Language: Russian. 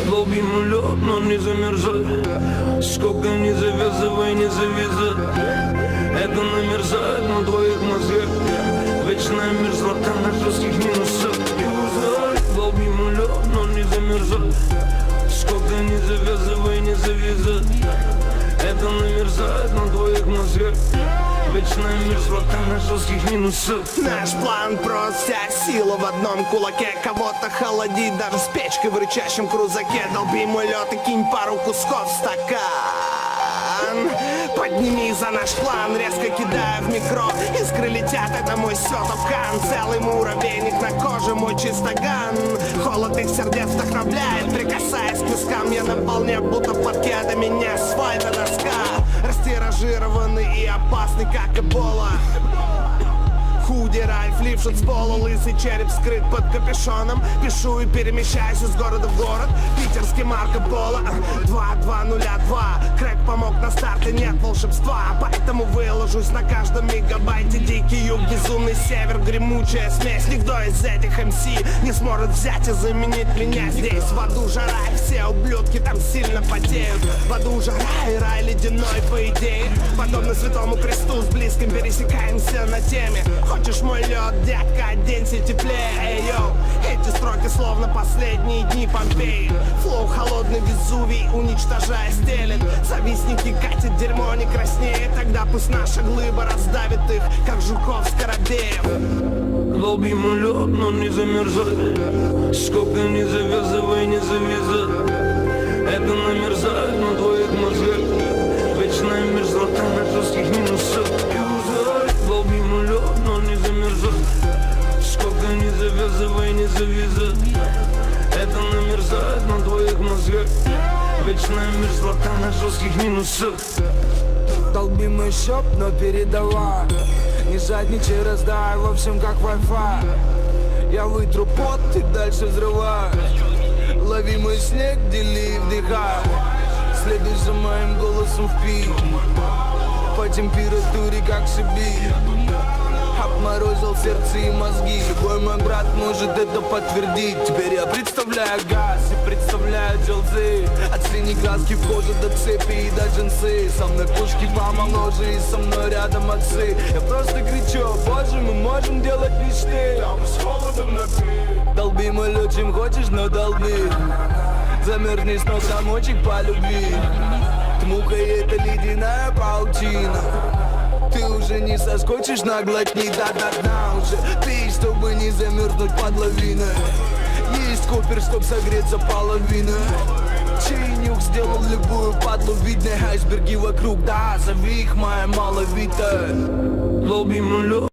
Долбим лед, но не замерзай. Сколько не завязывай, не завязай. Это намерзает на твоих мозгах. Вечная мерзлота на жестких минусах. Долбим лед, но не замерзай. Сколько не завязывай, не завязай. Это намерзает на твоих мозгах. Вечная мерзлота на жестких минусах. Наш план прост, вся сила в одном кулаке. Кого-то холодить даже с печкой в рычащем крузаке. Долби мой лед и кинь пару кусков в стакан. Подними за наш план, резко кидая в микро. Искры летят, это мой сётовкан. Целый муравейник на коже, мой чистоган. Холод их сердец вдохновляет, прикасаясь к вискам. Я на волне, будто подкеда меня асфальта доска. Растиражированный и опасный, как эбола. Худи, Ральф, лившит с пола, лысый череп скрыт под капюшоном. Пишу и перемещаюсь из города в город. Питерский Марко Поло 2202. Крэк помог на старте, нет волшебства. Поэтому выложусь на каждом мегабайте. Дикий юг, безумный север, гремучая смесь. Никто из этих МС не сможет взять и заменить меня здесь. В аду жара, и все ублюдки там сильно потеют. В аду жара и рай ледяной, по идее. Подобно Святому Кресту с близким пересекаемся на теме. Хочешь мой лед, дядька, оденься теплее, эй, йоу. Эти строки словно последние дни Помпеи. Флоу холодный Везувий, уничтожая стелет. Завистники катят дерьмо, не краснеет. Тогда пусть наша глыба раздавит их, как жуков скоробеев. Долбим лед, но не замерзай. Сколько не завязывай, не завязай. Это намерзает на твоих мозгах. Вечная мерзлота на жестких минусах. Долбим лед, но не замерзай. Сколько не завязывай, не завязай. Это намерзает на твоих мозгах. Вечная мерзлота на жестких минусах. Долбим еще, но передавай. Не жадничай, раздай, в общем как Wi-Fi. Я вытру пот и дальше взрываю. Лови мой снег, дели и вдыхай. Следуй за моим голосом в пик. По температуре как Сибирь. Обморозил сердце и мозги. Любой мой брат может это подтвердить. Теперь я представляю газ и представляю джелзы. От синей краски в кожу до цепи и до джинсы. Со мной пушки помоложе и со мной рядом отцы. Я просто кричу, боже, мы можем делать мечты. Долби мой лед, чем хочешь, но долби. Замерзнешь, но комочек по любви. Мука и это ледяная паутина. Ты уже не соскочишь, наглотни до дна уже. Пей, чтобы не замерзнуть под лавиной. Есть копер, чтоб согреться половина. Чей нюх сделал любую падлу видной. Айсберги вокруг, да, зови их моя маловитая. Долбим лед.